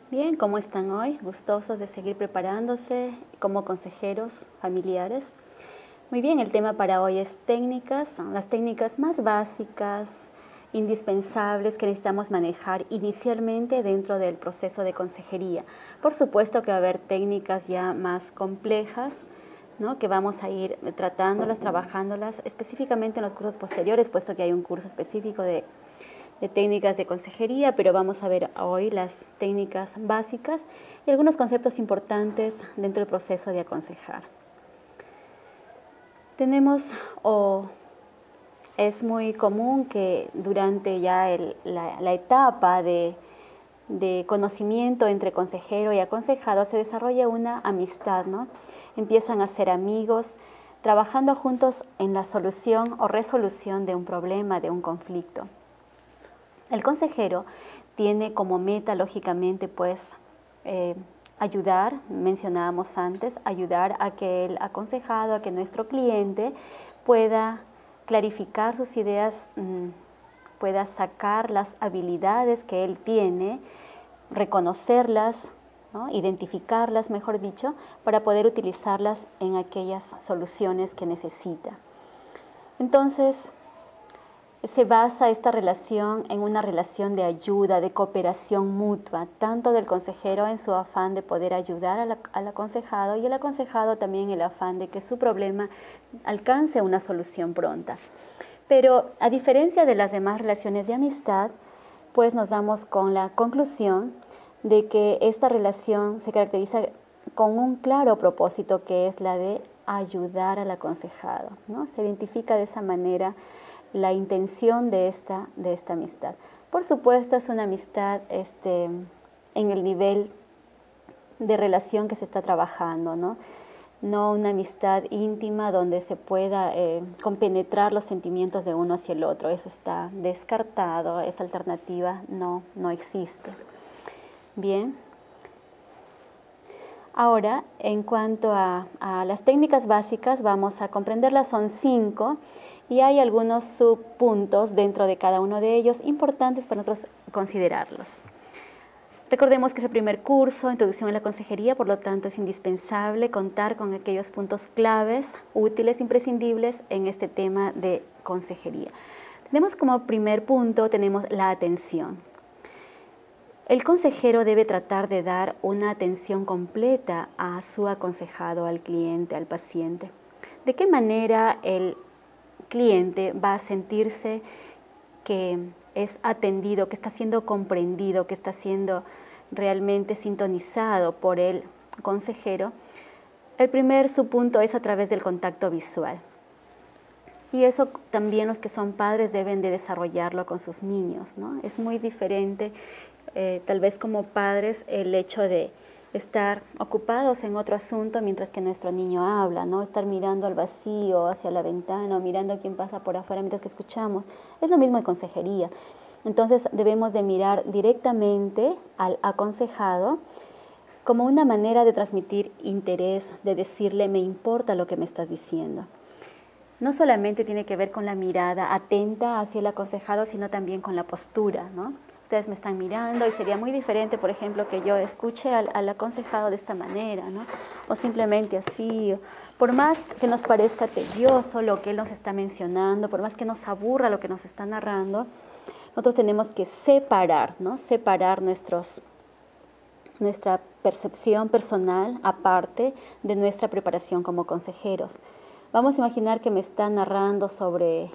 Bien, ¿cómo están hoy? Gustosos de seguir preparándose como consejeros familiares. Muy bien, el tema para hoy es técnicas, son las técnicas más básicas, indispensables que necesitamos manejar inicialmente dentro del proceso de consejería. Por supuesto que va a haber técnicas ya más complejas, ¿no?, que vamos a ir tratándolas, trabajándolas específicamente en los cursos posteriores, puesto que hay un curso específico de técnicas de consejería, pero vamos a ver hoy las técnicas básicas y algunos conceptos importantes dentro del proceso de aconsejar. Es muy común que durante ya la etapa de conocimiento entre consejero y aconsejado se desarrolla una amistad, ¿no? Empiezan a ser amigos, trabajando juntos en la solución o resolución de un problema, de un conflicto. El consejero tiene como meta, lógicamente, pues, ayudar, mencionábamos antes, ayudar a que el aconsejado, a que nuestro cliente pueda clarificar sus ideas, pueda sacar las habilidades que él tiene, reconocerlas, ¿no?, identificarlas, mejor dicho, para poder utilizarlas en aquellas soluciones que necesita. Entonces, se basa esta relación en una relación de ayuda, de cooperación mutua, tanto del consejero en su afán de poder ayudar al aconsejado y el aconsejado también en el afán de que su problema alcance una solución pronta. Pero a diferencia de las demás relaciones de amistad, pues nos damos con la conclusión de que esta relación se caracteriza con un claro propósito, que es la de ayudar al aconsejado, ¿no? Se identifica de esa manera la intención de esta amistad. Por supuesto, es una amistad en el nivel de relación que se está trabajando, ¿no? No una amistad íntima donde se pueda compenetrar los sentimientos de uno hacia el otro. Eso está descartado, esa alternativa no existe. Bien. Ahora, en cuanto a las técnicas básicas, vamos a comprenderlas, son 5, y hay algunos subpuntos dentro de cada uno de ellos importantes para nosotros considerarlos. Recordemos que es el primer curso, Introducción a la Consejería, por lo tanto es indispensable contar con aquellos puntos claves, útiles, imprescindibles en este tema de consejería. Tenemos como primer punto, tenemos la atención. El consejero debe tratar de dar una atención completa a su aconsejado, al cliente, al paciente. ¿De qué manera el cliente va a sentirse que es atendido, que está siendo comprendido, que está siendo realmente sintonizado por el consejero? El primer subpunto es a través del contacto visual. Y eso también los que son padres deben de desarrollarlo con sus niños, ¿no? Es muy diferente, tal vez como padres, el hecho de estar ocupados en otro asunto mientras que nuestro niño habla, ¿no? Estar mirando al vacío, hacia la ventana, o mirando a quien pasa por afuera mientras que escuchamos. Es lo mismo en consejería. Entonces debemos de mirar directamente al aconsejado como una manera de transmitir interés, de decirle, me importa lo que me estás diciendo. No solamente tiene que ver con la mirada atenta hacia el aconsejado, sino también con la postura, ¿no? Ustedes me están mirando y sería muy diferente, por ejemplo, que yo escuche al aconsejado de esta manera, ¿no? O simplemente así. Por más que nos parezca tedioso lo que él nos está mencionando, por más que nos aburra lo que nos está narrando, nosotros tenemos que separar, ¿no? Separar nuestra percepción personal aparte de nuestra preparación como consejeros. Vamos a imaginar que me está narrando sobre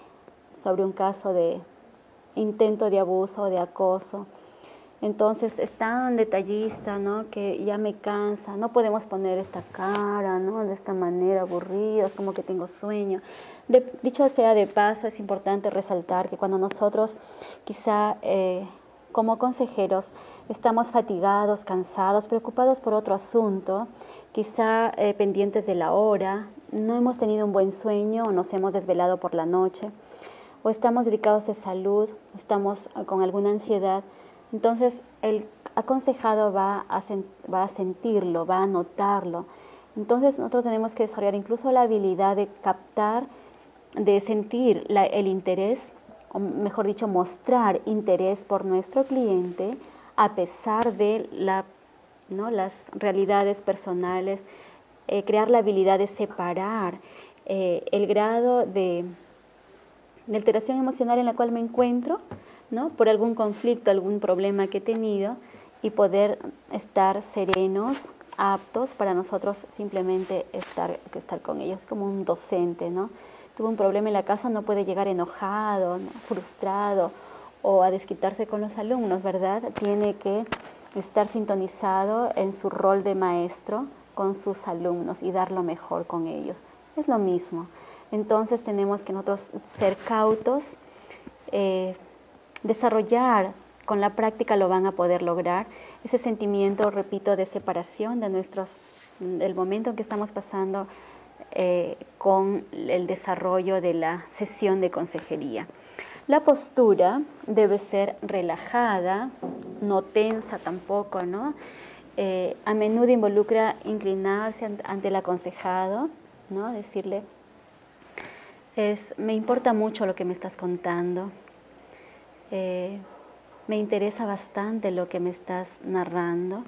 un caso de intento de abuso o de acoso. Entonces es tan detallista, ¿no?, que ya me cansa. No podemos poner esta cara, ¿no?, de esta manera aburrida, es como que tengo sueño. Dicho sea de paso, es importante resaltar que cuando nosotros quizá como consejeros estamos fatigados, cansados, preocupados por otro asunto, quizá pendientes de la hora, no hemos tenido un buen sueño o nos hemos desvelado por la noche, o estamos dedicados a salud, estamos con alguna ansiedad, Entonces el aconsejado va a sentirlo, va a notarlo. Entonces nosotros tenemos que desarrollar incluso la habilidad de captar, de sentir el interés, o mejor dicho, mostrar interés por nuestro cliente a pesar de las realidades personales, crear la habilidad de separar el grado de alteración emocional en la cual me encuentro, ¿no? Por algún conflicto, algún problema que he tenido, y poder estar serenos, aptos para nosotros simplemente estar con ellos, como un docente, ¿no? Tuvo un problema en la casa, no puede llegar enojado, ¿no? Frustrado o a desquitarse con los alumnos, ¿verdad? Tiene que estar sintonizado en su rol de maestro con sus alumnos y dar lo mejor con ellos. Es lo mismo. Entonces tenemos que nosotros ser cautos, desarrollar, con la práctica lo van a poder lograr, ese sentimiento, repito, de separación del momento en que estamos pasando con el desarrollo de la sesión de consejería. La postura debe ser relajada, no tensa tampoco, ¿no? A menudo involucra inclinarse ante el aconsejado, ¿no? Decirle, me importa mucho lo que me estás contando, me interesa bastante lo que me estás narrando.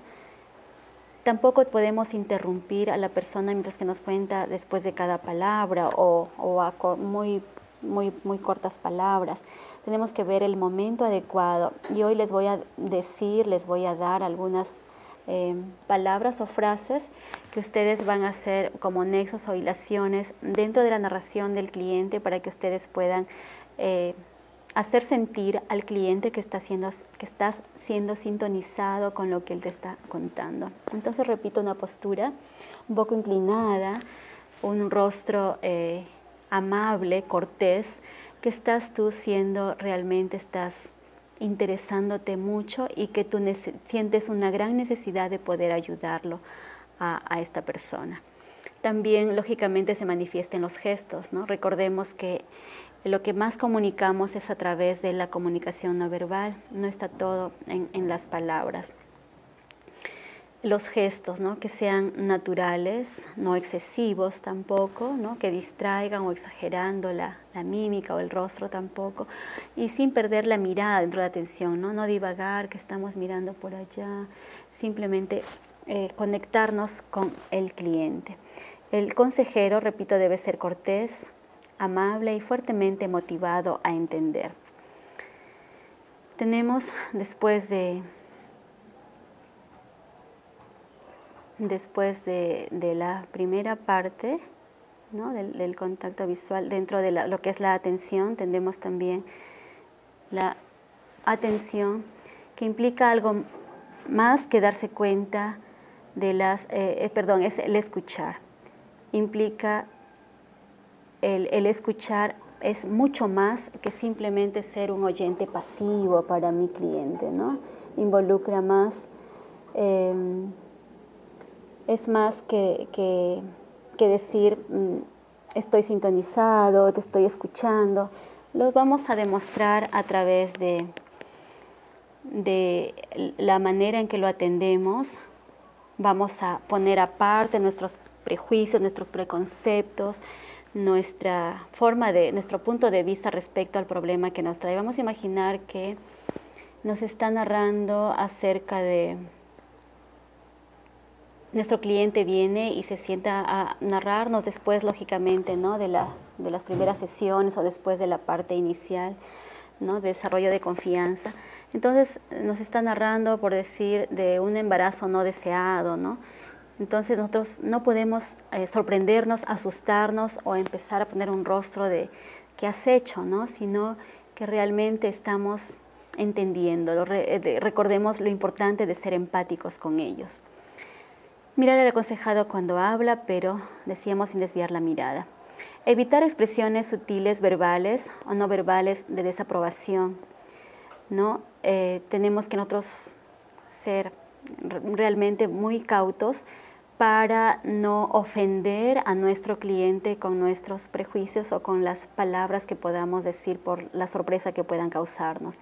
Tampoco podemos interrumpir a la persona mientras que nos cuenta después de cada palabra o a muy cortas palabras. Tenemos que ver el momento adecuado. Y hoy les voy a dar algunas palabras o frases que ustedes van a hacer como nexos o hilaciones dentro de la narración del cliente para que ustedes puedan hacer sentir al cliente que estás siendo sintonizado con lo que él te está contando. Entonces repito, una postura un poco inclinada, un rostro amable, cortés, que estás tú estás interesándote mucho y que tú sientes una gran necesidad de poder ayudarlo a esta persona. También, lógicamente, se manifiesta en los gestos, ¿no? Recordemos que lo que más comunicamos es a través de la comunicación no verbal, no está todo en las palabras. Los gestos, ¿no? Que sean naturales, no excesivos tampoco, ¿no? Que distraigan o exagerando la mímica o el rostro tampoco, y sin perder la mirada dentro de la atención, ¿no? No divagar, que estamos mirando por allá, simplemente conectarnos con el cliente. El consejero, repito, debe ser cortés, amable y fuertemente motivado a entender. Tenemos después de la primera parte, ¿no? del contacto visual, dentro de lo que es la atención, tenemos también la atención, que implica algo más que darse cuenta es el escuchar. Implica el escuchar, es mucho más que simplemente ser un oyente pasivo para mi cliente, ¿no? Involucra más, es más que decir estoy sintonizado, te estoy escuchando. Lo vamos a demostrar a través de la manera en que lo atendemos. Vamos a poner aparte nuestros prejuicios, nuestros preconceptos, nuestro punto de vista respecto al problema que nos trae. Vamos a imaginar que nos está narrando acerca de... Nuestro cliente viene y se sienta a narrarnos después, lógicamente, ¿no? de las primeras sesiones o después de la parte inicial, ¿no? De desarrollo de confianza. Entonces nos está narrando, por decir, de un embarazo no deseado, ¿no? Entonces nosotros no podemos sorprendernos, asustarnos o empezar a poner un rostro de ¿qué has hecho?, ¿no? Sino que realmente estamos entendiendo. Recordemos lo importante de ser empáticos con ellos. Mirar al aconsejado cuando habla, pero decíamos sin desviar la mirada. Evitar expresiones sutiles, verbales o no verbales de desaprobación, ¿no? Tenemos que nosotros ser realmente muy cautos para no ofender a nuestro cliente con nuestros prejuicios o con las palabras que podamos decir por la sorpresa que puedan causarnos.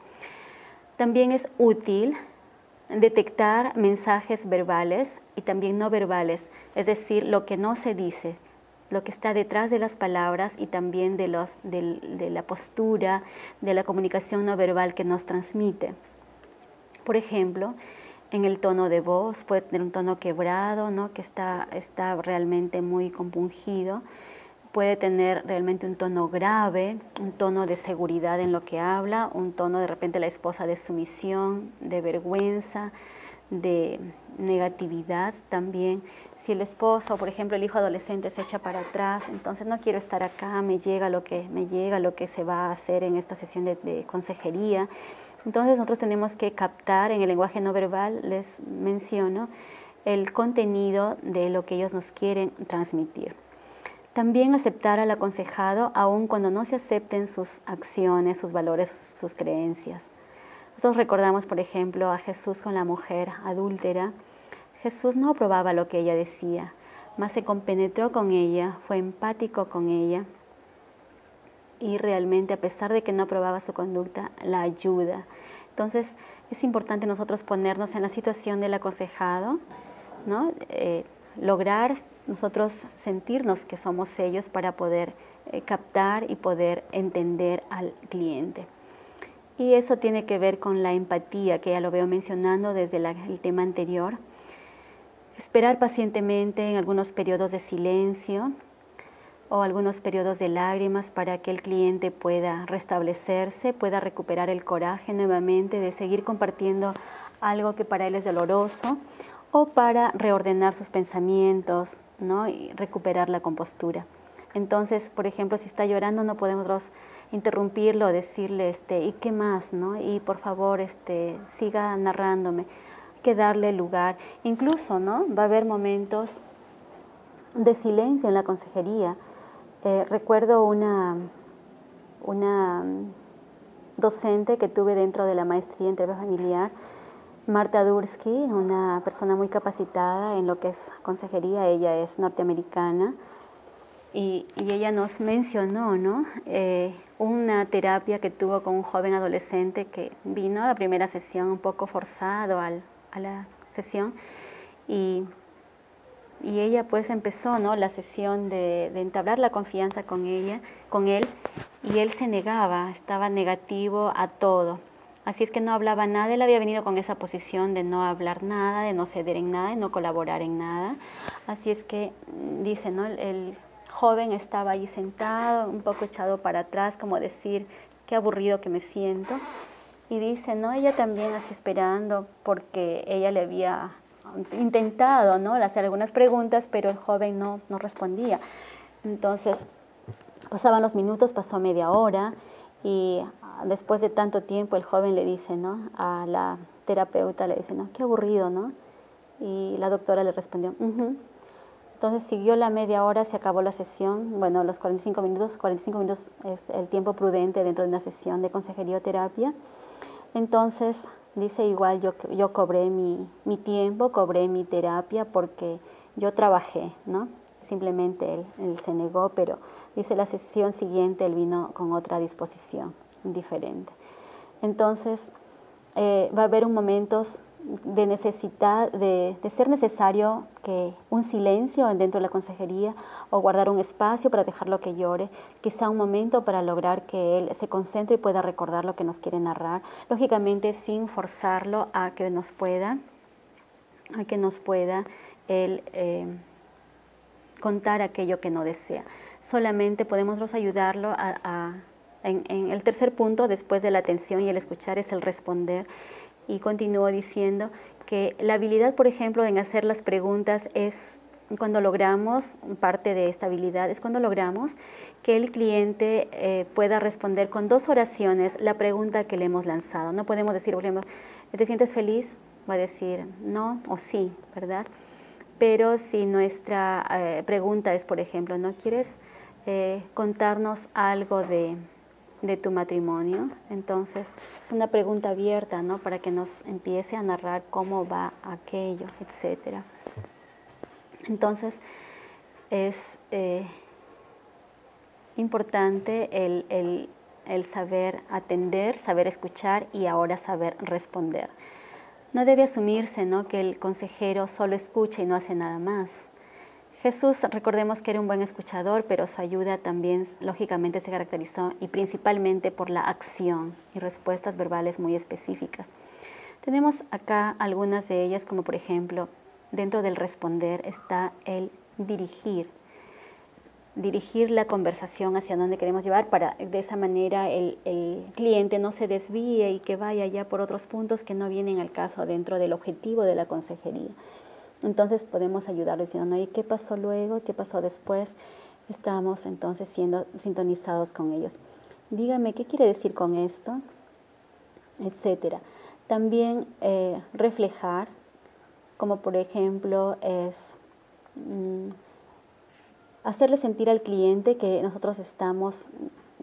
También es útil detectar mensajes verbales y también no verbales, es decir, lo que no se dice, lo que está detrás de las palabras y también de la postura, de la comunicación no verbal que nos transmite. Por ejemplo, en el tono de voz, puede tener un tono quebrado, ¿no? Que está realmente muy compungido. Puede tener realmente un tono grave, un tono de seguridad en lo que habla, un tono de repente la esposa de sumisión, de vergüenza, de negatividad también. Si el esposo, por ejemplo, el hijo adolescente se echa para atrás, entonces no quiero estar acá, me llega lo que se va a hacer en esta sesión de consejería. Entonces nosotros tenemos que captar en el lenguaje no verbal, les menciono, el contenido de lo que ellos nos quieren transmitir. También aceptar al aconsejado aun cuando no se acepten sus acciones, sus valores, sus creencias. Nosotros recordamos, por ejemplo, a Jesús con la mujer adúltera. Jesús no aprobaba lo que ella decía, mas se compenetró con ella, fue empático con ella y realmente, a pesar de que no aprobaba su conducta, la ayuda. Entonces, es importante nosotros ponernos en la situación del aconsejado, ¿no? Lograr nosotros sentirnos que somos ellos para poder captar y poder entender al cliente. Y eso tiene que ver con la empatía, que ya lo veo mencionando desde el tema anterior. Esperar pacientemente en algunos periodos de silencio o algunos periodos de lágrimas para que el cliente pueda restablecerse, pueda recuperar el coraje nuevamente de seguir compartiendo algo que para él es doloroso, o para reordenar sus pensamientos, ¿no? Y recuperar la compostura. Entonces, por ejemplo, si está llorando, no podemos interrumpirlo, decirle, ¿y qué más, no? Y por favor, siga narrándome. Hay que darle lugar. Incluso, ¿no? Va a haber momentos de silencio en la consejería. Recuerdo una docente que tuve dentro de la maestría en terapia familiar, Marta Dursky, una persona muy capacitada en lo que es consejería. Ella es norteamericana y ella nos mencionó, ¿no? Una terapia que tuvo con un joven adolescente que vino a la primera sesión un poco forzado a la sesión y ella pues empezó, ¿no? La sesión de entablar la confianza con él, y él se negaba, estaba negativo a todo. Así es que no hablaba nada. Él había venido con esa posición de no hablar nada, de no ceder en nada, de no colaborar en nada. Así es que, dice, ¿no? El joven estaba ahí sentado, un poco echado para atrás, como decir, qué aburrido que me siento. Y dice, ¿no? Ella también así esperando, porque ella le había intentado, ¿no? Hacer algunas preguntas, pero el joven no respondía. Entonces, pasaban los minutos, pasó media hora, y después de tanto tiempo el joven le dice, ¿no? A la terapeuta le dice, ¿no? Qué aburrido, ¿no? Y la doctora le respondió, Entonces siguió la media hora, se acabó la sesión. Bueno, los 45 minutos es el tiempo prudente dentro de una sesión de consejería o terapia. Entonces, dice, igual yo cobré mi tiempo, cobré mi terapia porque yo trabajé, ¿no? Simplemente él se negó, pero dice, la sesión siguiente él vino con otra disposición diferente. Entonces, va a haber momentos de necesidad, de ser necesario que un silencio dentro de la consejería, o guardar un espacio para dejarlo que llore, quizá un momento para lograr que él se concentre y pueda recordar lo que nos quiere narrar, lógicamente sin forzarlo a que nos pueda él contar aquello que no desea. Solamente podemos ayudarlo en el tercer punto, después de la atención y el escuchar, es el responder. Y continúo diciendo que la habilidad, por ejemplo, en hacer las preguntas es cuando logramos, parte de esta habilidad es cuando logramos que el cliente pueda responder con 2 oraciones la pregunta que le hemos lanzado. No podemos decir, por ejemplo, ¿te sientes feliz? Va a decir no o sí, ¿verdad? Pero si nuestra pregunta es, por ejemplo, ¿no quieres contarnos algo de tu matrimonio? Entonces es una pregunta abierta, ¿no? Para que nos empiece a narrar cómo va aquello, etcétera. Entonces es importante el el saber atender, saber escuchar y ahora saber responder. No debe asumirse, ¿no?, que el consejero solo escucha y no hace nada más. Jesús, recordemos que era un buen escuchador, pero su ayuda también, lógicamente, se caracterizó y principalmente por la acción y respuestas verbales muy específicas. Tenemos acá algunas de ellas, como por ejemplo, dentro del responder está el dirigir la conversación hacia donde queremos llevar para de esa manera el cliente no se desvíe y que vaya ya por otros puntos que no vienen al caso dentro del objetivo de la consejería. Entonces podemos ayudarles diciendo, ¿y qué pasó luego? ¿Qué pasó después? Estamos entonces siendo sintonizados con ellos. Dígame, ¿qué quiere decir con esto? Etcétera. También reflejar, como por ejemplo es hacerle sentir al cliente que nosotros estamos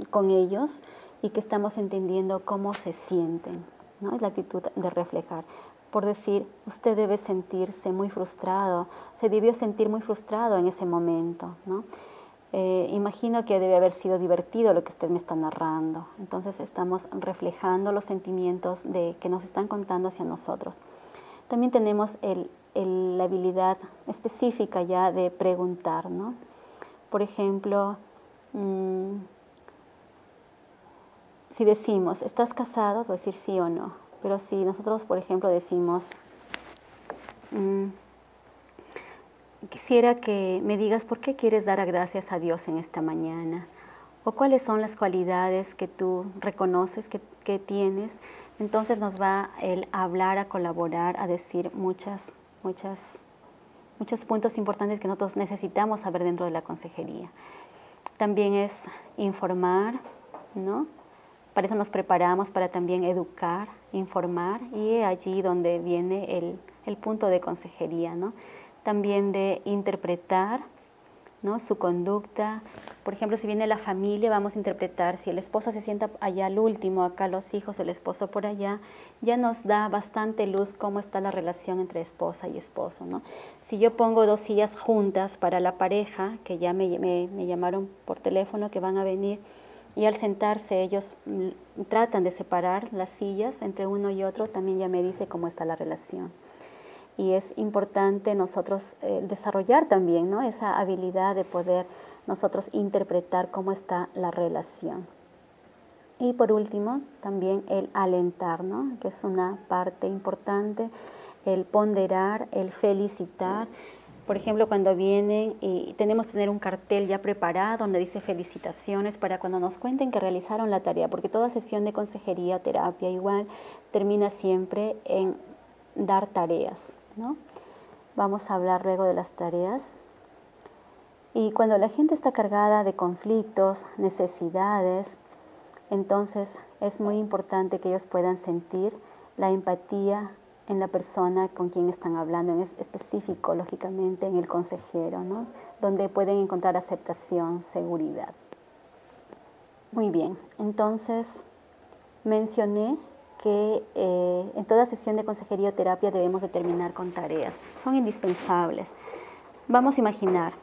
con ellos y que estamos entendiendo cómo se sienten, ¿no? Es la actitud de reflejar. Por decir, usted debe sentirse muy frustrado, se debió sentir muy frustrado en ese momento, ¿no? Imagino que debe haber sido divertido lo que usted me está narrando. Entonces estamos reflejando los sentimientos que nos están contando hacia nosotros. También tenemos la habilidad específica ya de preguntar, ¿no? Por ejemplo, si decimos, ¿estás casado? Voy a decir sí o no. Pero si nosotros, por ejemplo, decimos, quisiera que me digas por qué quieres dar gracias a Dios en esta mañana, o cuáles son las cualidades que tú reconoces que tienes, entonces nos va el hablar, a colaborar, a decir muchos puntos importantes que nosotros necesitamos saber dentro de la consejería. También es informar, ¿no? Para eso nos preparamos, para también educar, informar, y es allí donde viene el punto de consejería, ¿no? También de interpretar, ¿no?, su conducta. Por ejemplo, si viene la familia, vamos a interpretar, si el esposo se sienta allá al último, acá los hijos, el esposo por allá, ya nos da bastante luz cómo está la relación entre esposa y esposo, ¿no? Si yo pongo 2 sillas juntas para la pareja, que ya me llamaron por teléfono que van a venir, y al sentarse ellos tratan de separar las sillas entre uno y otro, también ya me dice cómo está la relación. Y es importante nosotros desarrollar también, ¿no?, esa habilidad de poder nosotros interpretar cómo está la relación. Y por último, también el alentar, ¿no?, que es una parte importante, el ponderar, el felicitar. Por ejemplo, cuando vienen y tenemos que tener un cartel ya preparado donde dice felicitaciones para cuando nos cuenten que realizaron la tarea, porque toda sesión de consejería o terapia igual termina siempre en dar tareas, ¿no? Vamos a hablar luego de las tareas. Y cuando la gente está cargada de conflictos, necesidades, entonces es muy importante que ellos puedan sentir la empatía en la persona con quien están hablando, en específico, lógicamente, en el consejero, ¿no?, donde pueden encontrar aceptación, seguridad. Muy bien, entonces mencioné que en toda sesión de consejería o terapia debemos de terminar con tareas. Son indispensables. Vamos a imaginar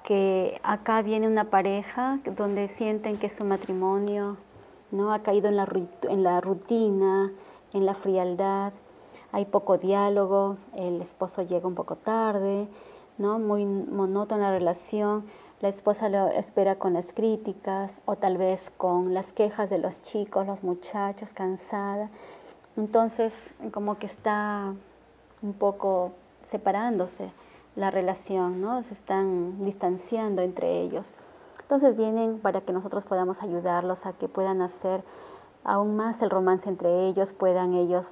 que acá viene una pareja donde sienten que su matrimonio, ¿no?, ha caído en la rutina, en la frialdad. Hay poco diálogo, el esposo llega un poco tarde, ¿no?, muy monótona la relación, la esposa lo espera con las críticas o tal vez con las quejas de los chicos, los muchachos, cansada. Entonces, como que está un poco separándose la relación, ¿no?, se están distanciando entre ellos. Entonces vienen para que nosotros podamos ayudarlos a que puedan hacer aún más el romance entre ellos, puedan ellos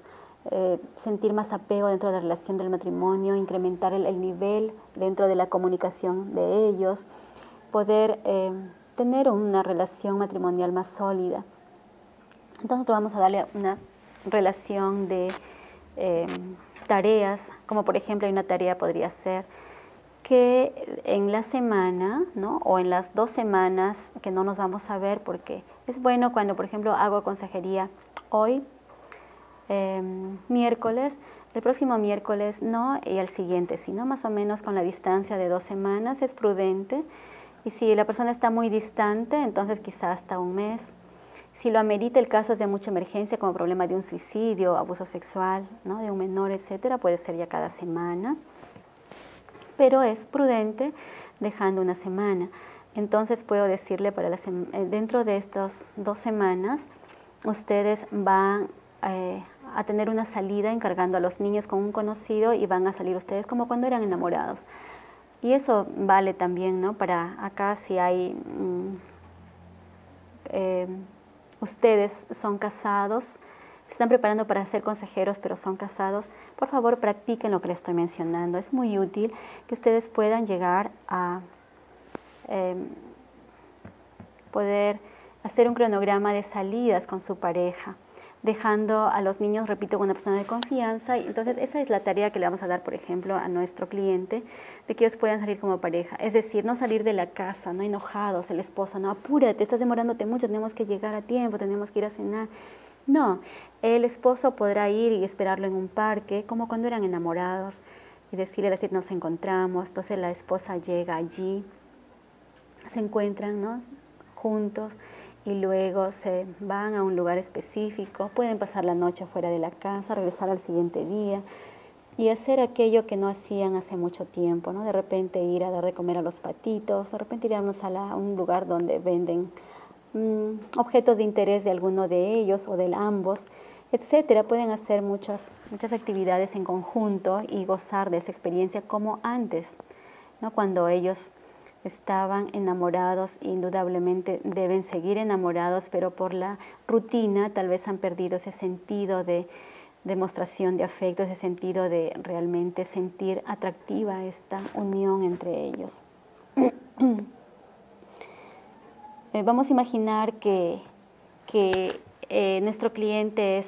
sentir más apego dentro de la relación del matrimonio, incrementar el nivel dentro de la comunicación de ellos, poder tener una relación matrimonial más sólida. Entonces vamos a darle una relación de tareas, como por ejemplo hay una tarea podría ser que en la semana, ¿no?, o en las 2 semanas que no nos vamos a ver, porque es bueno cuando por ejemplo hago consejería hoy, miércoles, el próximo miércoles no, y el siguiente, sino más o menos con la distancia de 2 semanas es prudente. Y si la persona está muy distante, entonces quizás hasta un mes. Si lo amerita el caso es de mucha emergencia, como problema de un suicidio, abuso sexual, ¿no? De un menor, etcétera, puede ser ya cada semana. Pero es prudente dejando una semana. Entonces puedo decirle, dentro de estas 2 semanas, ustedes van a tener una salida encargando a los niños con un conocido y van a salir ustedes como cuando eran enamorados. Y eso vale también, ¿no? Para acá si hay... ustedes son casados, se están preparando para ser consejeros, pero son casados, por favor practiquen lo que les estoy mencionando. Es muy útil que ustedes puedan llegar a poder hacer un cronograma de salidas con su pareja, dejando a los niños, repito, con una persona de confianza. Y entonces esa es la tarea que le vamos a dar, por ejemplo, a nuestro cliente, de que ellos puedan salir como pareja. Es decir, no salir de la casa, no enojados, el esposo, no, apúrate, estás demorándote mucho, tenemos que llegar a tiempo, tenemos que ir a cenar. No, el esposo podrá ir y esperarlo en un parque, como cuando eran enamorados, y decirle, nos encontramos. Entonces la esposa llega allí, se encuentran, ¿no?, juntos, y luego se van a un lugar específico, pueden pasar la noche fuera de la casa, regresar al siguiente día y hacer aquello que no hacían hace mucho tiempo, ¿no? De repente ir a dar de comer a los patitos, de repente irnos a un lugar donde venden objetos de interés de alguno de ellos o de ambos, etcétera. Pueden hacer muchas actividades en conjunto y gozar de esa experiencia como antes, ¿no? Cuando ellos estaban enamorados, indudablemente deben seguir enamorados, pero por la rutina tal vez han perdido ese sentido de demostración de afecto, ese sentido de realmente sentir atractiva esta unión entre ellos. Vamos a imaginar que nuestro cliente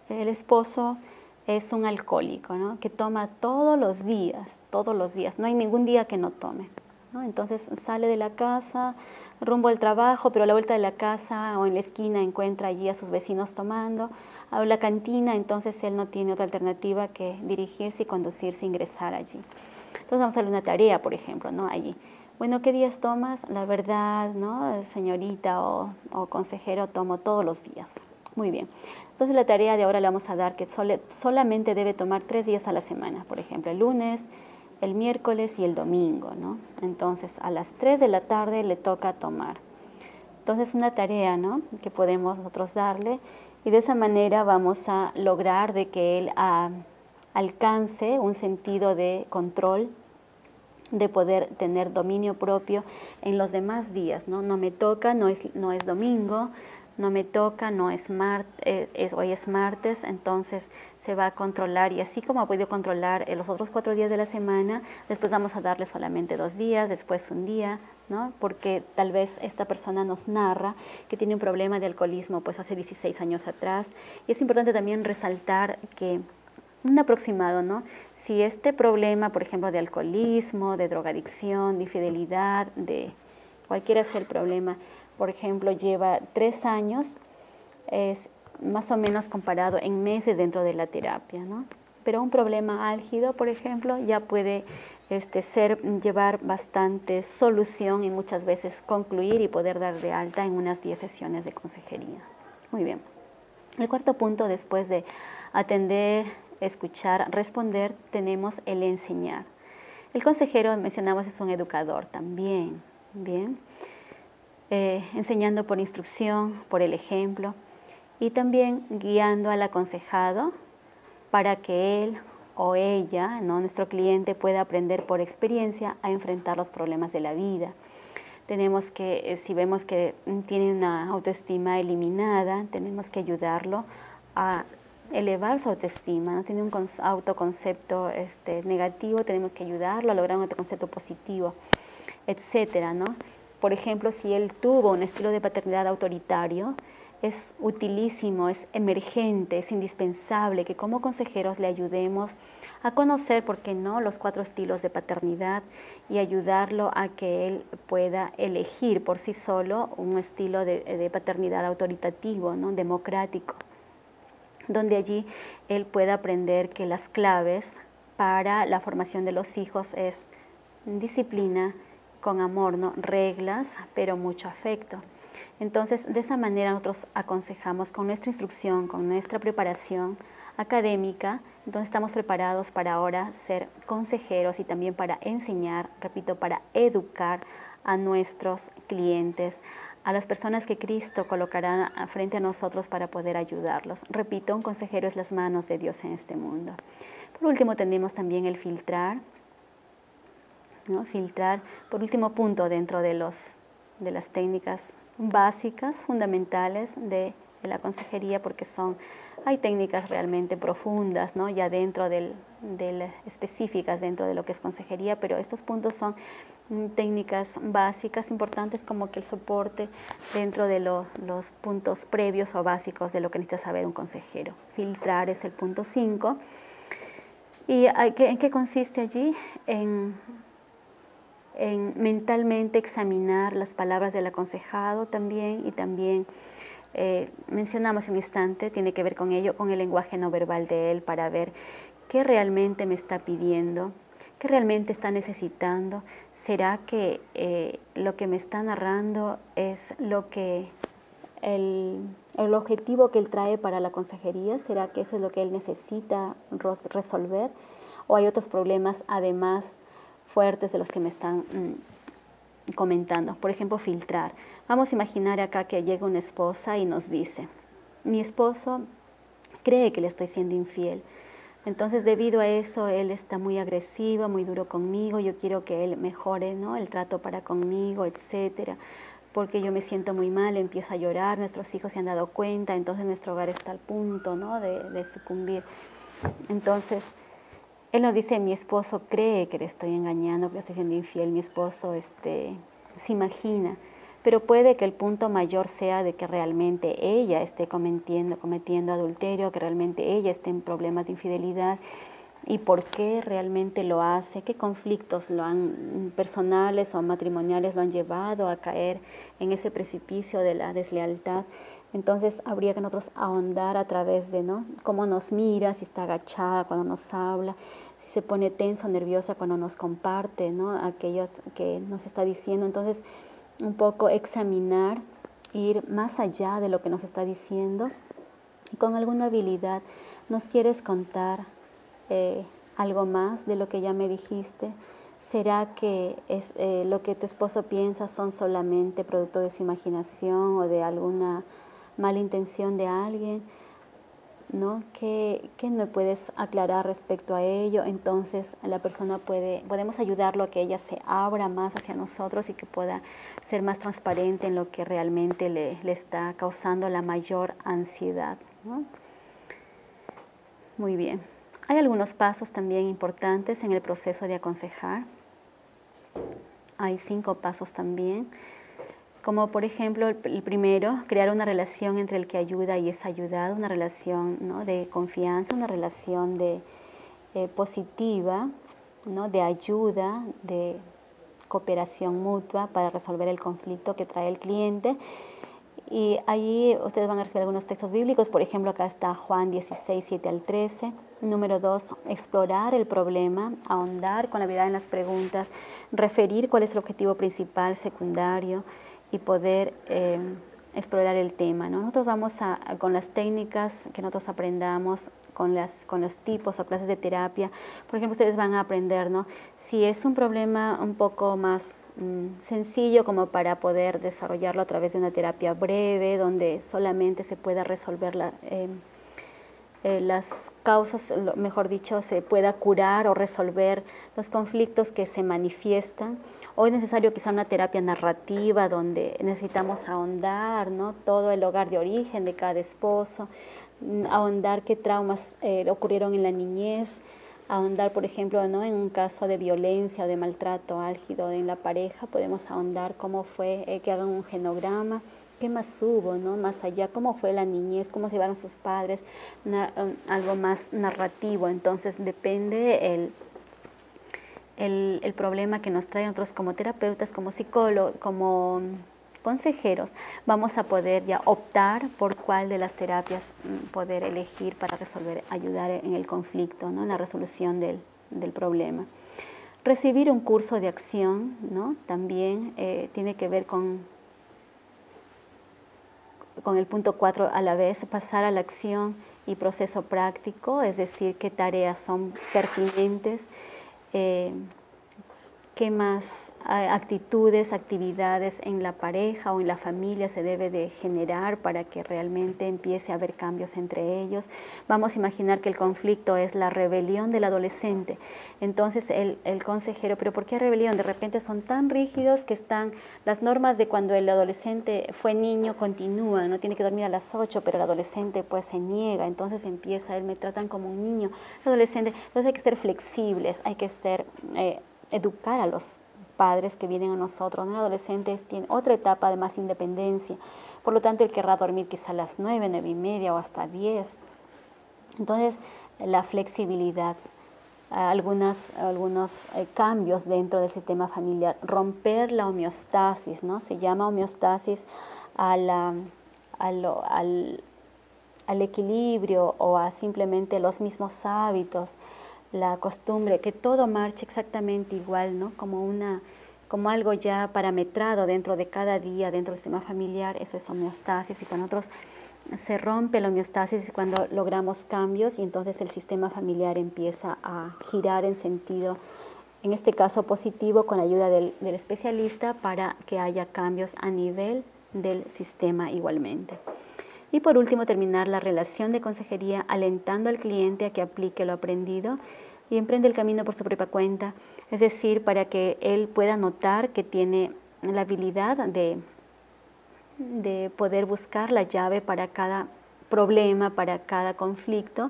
el esposo es un alcohólico, ¿no?, que toma todos los días, no hay ningún día que no tome, ¿no? Entonces sale de la casa, rumbo al trabajo, pero a la vuelta de la casa o en la esquina encuentra allí a sus vecinos tomando, a la cantina, entonces él no tiene otra alternativa que dirigirse y conducirse, ingresar allí. Entonces vamos a darle una tarea, por ejemplo, ¿no?, allí. Bueno, ¿qué días tomas? La verdad, ¿no?, señorita o consejero, tomo todos los días. Muy bien. Entonces la tarea de ahora le vamos a dar que solamente debe tomar 3 días a la semana, por ejemplo, el lunes, el miércoles y el domingo, ¿no? Entonces a las 3 de la tarde le toca tomar. Entonces una tarea, ¿no?, que podemos nosotros darle, y de esa manera vamos a lograr de que él alcance un sentido de control, de poder tener dominio propio en los demás días, ¿no? No me toca, no es domingo, no me toca, no es hoy es martes, entonces se va a controlar, y así como ha podido controlar los otros 4 días de la semana, después vamos a darle solamente 2 días, después 1 día, ¿no? Porque tal vez esta persona nos narra que tiene un problema de alcoholismo pues hace 16 años atrás, y es importante también resaltar que un aproximado, ¿no?, si este problema, por ejemplo, de alcoholismo, de drogadicción, de infidelidad, de cualquiera sea el problema, por ejemplo, lleva 3 años, es más o menos comparado en meses dentro de la terapia, ¿no? Pero un problema álgido, por ejemplo, ya puede llevar bastante solución y muchas veces concluir y poder dar de alta en unas 10 sesiones de consejería. Muy bien. El cuarto punto, después de atender, escuchar, responder, tenemos el enseñar. El consejero, mencionamos, es un educador también, ¿bien? Enseñando por instrucción, por el ejemplo, y también guiando al aconsejado para que él o ella, ¿no?, nuestro cliente, pueda aprender por experiencia a enfrentar los problemas de la vida. Tenemos que, si vemos que tiene una autoestima eliminada, tenemos que ayudarlo a elevar su autoestima, ¿no? Tiene un autoconcepto negativo, tenemos que ayudarlo a lograr un autoconcepto positivo, etcétera, ¿no? Por ejemplo, si él tuvo un estilo de paternidad autoritario, es utilísimo, es emergente, es indispensable que como consejeros le ayudemos a conocer, ¿por qué no?, los 4 estilos de paternidad, y ayudarlo a que él pueda elegir por sí solo un estilo de paternidad autoritativo, ¿no?, democrático, donde allí él pueda aprender que las claves para la formación de los hijos es disciplina, con amor, ¿no?, reglas, pero mucho afecto. Entonces, de esa manera nosotros aconsejamos con nuestra instrucción, con nuestra preparación académica. Entonces estamos preparados para ahora ser consejeros y también para enseñar, repito, para educar a nuestros clientes, a las personas que Cristo colocará frente a nosotros para poder ayudarlos. Repito, un consejero es las manos de Dios en este mundo. Por último, tenemos también el filtrar, ¿no? Filtrar, por último punto, dentro de las técnicas básicas, fundamentales de la consejería, porque hay técnicas realmente profundas, ¿no? Ya dentro específicas dentro de lo que es consejería, pero estos puntos son técnicas básicas importantes, como que el soporte dentro de los puntos previos o básicos de lo que necesita saber un consejero. Filtrar es el punto 5. ¿Y en qué consiste allí? En mentalmente examinar las palabras del aconsejado también, y también mencionamos un instante, tiene que ver con ello, con el lenguaje no verbal de él, para ver qué realmente me está pidiendo, qué realmente está necesitando. ¿Será que lo que me está narrando es el objetivo que él trae para la consejería? ¿Será que eso es lo que él necesita resolver? ¿O hay otros problemas además fuertes de los que me están comentando? Por ejemplo, filtrar. Vamos a imaginar acá que llega una esposa y nos dice: mi esposo cree que le estoy siendo infiel. Entonces, debido a eso, él está muy agresivo, muy duro conmigo. Yo quiero que él mejore, ¿no?, el trato para conmigo, etcétera, porque yo me siento muy mal, empieza a llorar, nuestros hijos se han dado cuenta, entonces nuestro hogar está al punto, ¿no?, de sucumbir. Entonces, él nos dice: mi esposo cree que le estoy engañando, que le estoy siendo infiel, mi esposo se imagina. Pero puede que el punto mayor sea de que realmente ella esté cometiendo adulterio, que realmente ella esté en problemas de infidelidad. ¿Y por qué realmente lo hace? ¿Qué conflictos personales o matrimoniales lo han llevado a caer en ese precipicio de la deslealtad? Entonces habría que nosotros ahondar a través de, ¿no?, cómo nos mira, si está agachada cuando nos habla, si se pone tensa o nerviosa cuando nos comparte, ¿no?, aquello que nos está diciendo. Entonces, un poco examinar, ir más allá de lo que nos está diciendo, y con alguna habilidad: ¿nos quieres contar algo más de lo que ya me dijiste? ¿Será que lo que tu esposo piensa son solamente producto de su imaginación o de alguna mala intención de alguien? ¿No? ¿Qué me puedes aclarar respecto a ello? Entonces la persona podemos ayudarlo a que ella se abra más hacia nosotros y que pueda ser más transparente en lo que realmente le está causando la mayor ansiedad, ¿no? Muy bien. Hay algunos pasos también importantes en el proceso de aconsejar. Hay 5 pasos también. Como por ejemplo, el primero, crear una relación entre el que ayuda y es ayudado, una relación, ¿no?, de confianza, una relación positiva, ¿no?, de ayuda, de cooperación mutua para resolver el conflicto que trae el cliente. Y ahí ustedes van a recibir algunos textos bíblicos. Por ejemplo, acá está Juan 16, 7 al 13. Número 2, explorar el problema, ahondar con la mirada en las preguntas, referir cuál es el objetivo principal, secundario, y poder explorar el tema, ¿no? Nosotros vamos con las técnicas que nosotros aprendamos, con los tipos o clases de terapia. Por ejemplo, ustedes van a aprender, ¿no?, si es un problema un poco más sencillo, como para poder desarrollarlo a través de una terapia breve, donde solamente se pueda resolver las causas, mejor dicho, se pueda curar o resolver los conflictos que se manifiestan. O es necesario quizá una terapia narrativa, donde necesitamos ahondar, ¿no?, todo el hogar de origen de cada esposo, ahondar qué traumas ocurrieron en la niñez, ahondar, por ejemplo, ¿no?, en un caso de violencia o de maltrato álgido en la pareja, podemos ahondar cómo fue, que hagan un genograma, qué más hubo, ¿no?, más allá, cómo fue la niñez, cómo se llevaron sus padres, algo más narrativo. Entonces depende el problema que nos trae. Nosotros como terapeutas, como psicólogos, como consejeros, vamos a poder ya optar por cuál de las terapias poder elegir para ayudar en el conflicto, ¿no?, en la resolución del problema. Recibir un curso de acción, ¿no?, también tiene que ver con con el punto 4 a la vez, pasar a la acción y proceso práctico, es decir, qué tareas son pertinentes, qué más actitudes, actividades en la pareja o en la familia se debe de generar para que realmente empiece a haber cambios entre ellos. Vamos a imaginar que el conflicto es la rebelión del adolescente. Entonces el consejero, ¿pero por qué rebelión? De repente son tan rígidos que están las normas de cuando el adolescente fue niño continúan, no tiene que dormir a las 8, pero el adolescente pues se niega, entonces empieza, él me tratan como un niño, el adolescente. Entonces hay que ser flexibles, hay que ser, educar a los padres que vienen a nosotros, ¿no? El adolescente tiene otra etapa de más independencia, por lo tanto él querrá dormir quizá a las 9, 9:30 o hasta 10. Entonces la flexibilidad, algunos cambios dentro del sistema familiar, romper la homeostasis, ¿no? Se llama homeostasis al equilibrio o a simplemente los mismos hábitos, la costumbre, que todo marche exactamente igual, ¿no? Como algo ya parametrado dentro de cada día, dentro del sistema familiar. Eso es homeostasis, y con otros se rompe la homeostasis cuando logramos cambios, y entonces el sistema familiar empieza a girar en sentido, en este caso positivo, con la ayuda del especialista, para que haya cambios a nivel del sistema igualmente. Y por último, terminar la relación de consejería alentando al cliente a que aplique lo aprendido y emprende el camino por su propia cuenta, es decir, para que él pueda notar que tiene la habilidad de poder buscar la llave para cada problema, para cada conflicto,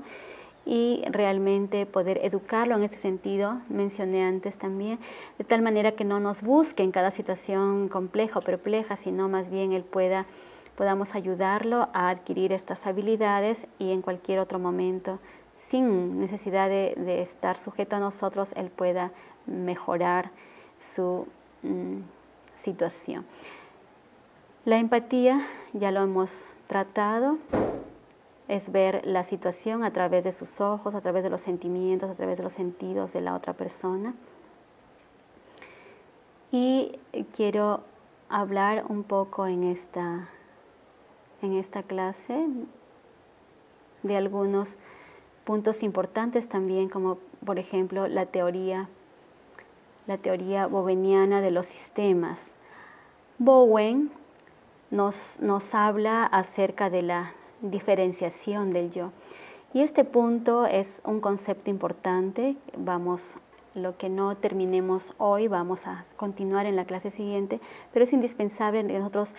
y realmente poder educarlo en ese sentido, mencioné antes también, de tal manera que no nos busque en cada situación compleja o perpleja, sino más bien él podamos ayudarlo a adquirir estas habilidades, y en cualquier otro momento, sin necesidad de estar sujeto a nosotros, él pueda mejorar su situación. La empatía, ya lo hemos tratado, es ver la situación a través de sus ojos, a través de los sentimientos, a través de los sentidos de la otra persona. Y quiero hablar un poco en esta clase de algunos puntos importantes también, como por ejemplo la teoría boweniana de los sistemas. Bowen nos habla acerca de la diferenciación del yo, y este punto es un concepto importante. Lo que no terminemos hoy vamos a continuar en la clase siguiente, pero es indispensable que nosotros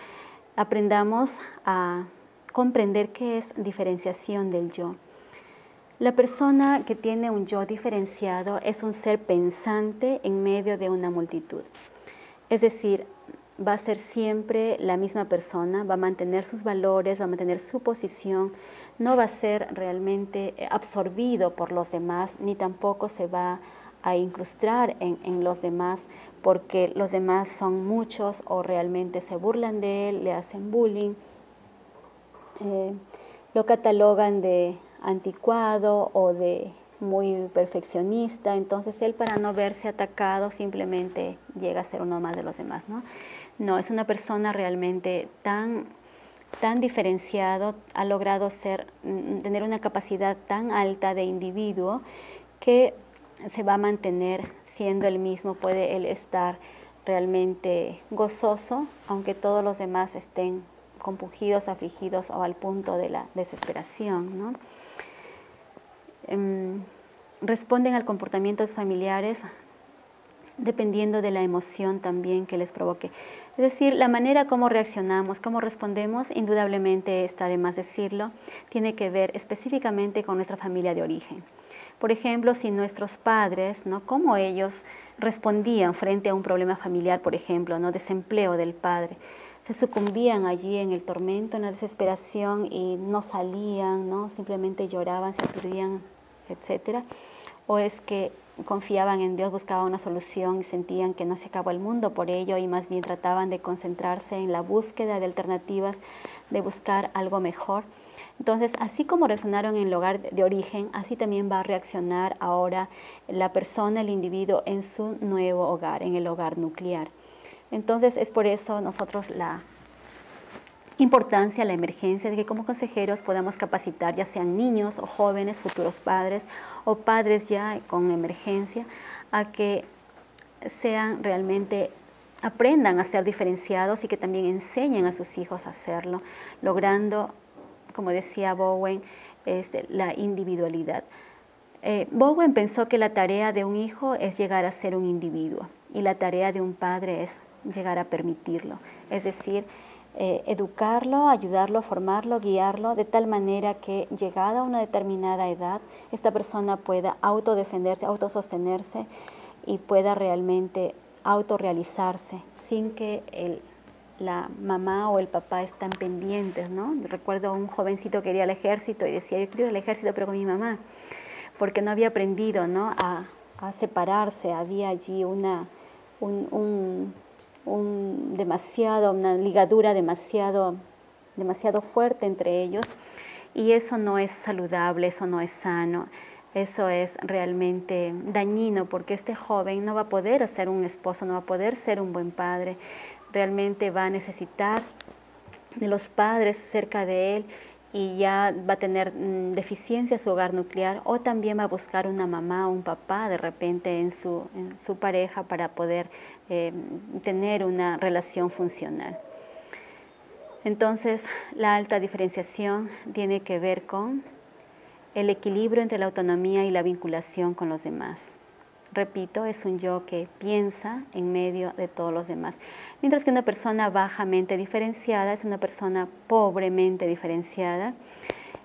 aprendamos a comprender qué es diferenciación del yo. La persona que tiene un yo diferenciado es un ser pensante en medio de una multitud. Es decir, va a ser siempre la misma persona, va a mantener sus valores, va a mantener su posición, no va a ser realmente absorbido por los demás, ni tampoco se va a incrustar en los demás porque los demás son muchos o realmente se burlan de él, le hacen bullying, lo catalogan de anticuado o de muy perfeccionista. Entonces él, para no verse atacado, simplemente llega a ser uno más de los demás, ¿no? No, es una persona realmente tan diferenciado, ha logrado tener una capacidad tan alta de individuo que se va a mantener siendo el mismo. Puede él estar realmente gozoso, aunque todos los demás estén compungidos, afligidos o al punto de la desesperación, ¿no? Responden al comportamiento de sus familiares dependiendo de la emoción también que les provoque. Es decir, la manera como reaccionamos, cómo respondemos, indudablemente, está de más decirlo, tiene que ver específicamente con nuestra familia de origen. Por ejemplo, si nuestros padres, ¿no?, cómo ellos respondían frente a un problema familiar, por ejemplo, ¿no?, desempleo del padre, se sucumbían allí en el tormento, en la desesperación, y no salían, ¿no?, simplemente lloraban, se aturdían, etc. O es que confiaban en Dios, buscaban una solución y sentían que no se acabó el mundo por ello, y más bien trataban de concentrarse en la búsqueda de alternativas, de buscar algo mejor. Entonces, así como reaccionaron en el hogar de origen, así también va a reaccionar ahora la persona, el individuo, en su nuevo hogar, en el hogar nuclear. Entonces, es por eso nosotros importancia a la emergencia de que como consejeros podamos capacitar ya sean niños o jóvenes, futuros padres o padres ya con emergencia, a que sean realmente, aprendan a ser diferenciados y que también enseñen a sus hijos a hacerlo, logrando, como decía Bowen, la individualidad. Bowen pensó que la tarea de un hijo es llegar a ser un individuo y la tarea de un padre es llegar a permitirlo, es decir, educarlo, ayudarlo, formarlo, guiarlo, de tal manera que llegada a una determinada edad, esta persona pueda autodefenderse, autosostenerse y pueda realmente autorrealizarse sin que la mamá o el papá estén pendientes, ¿no? Recuerdo a un jovencito que quería al ejército y decía, yo quiero ir al ejército pero con mi mamá, porque no había aprendido, ¿no?, a separarse, había allí una ligadura demasiado fuerte entre ellos, y eso no es saludable, eso no es sano, eso es realmente dañino, porque este joven no va a poder ser un esposo, no va a poder ser un buen padre, realmente va a necesitar de los padres cerca de él y ya va a tener deficiencia su hogar nuclear, o también va a buscar una mamá o un papá de repente en su pareja para poder tener una relación funcional. Entonces, la alta diferenciación tiene que ver con el equilibrio entre la autonomía y la vinculación con los demás. Repito, es un yo que piensa en medio de todos los demás. Mientras que una persona bajamente diferenciada es una persona pobremente diferenciada.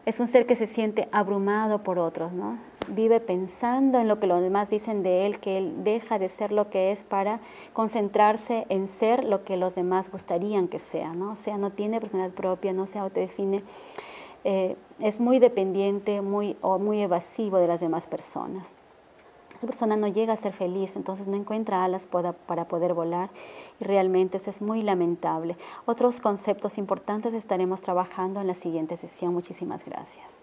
Es un ser que se siente abrumado por otros, ¿no? Vive pensando en lo que los demás dicen de él, que él deja de ser lo que es para concentrarse en ser lo que los demás gustarían que sea, ¿no? O sea, no tiene personalidad propia, no se autodefine, es muy dependiente, muy evasivo de las demás personas. Esa persona no llega a ser feliz, entonces no encuentra alas para poder volar, y realmente eso es muy lamentable. Otros conceptos importantes estaremos trabajando en la siguiente sesión. Muchísimas gracias.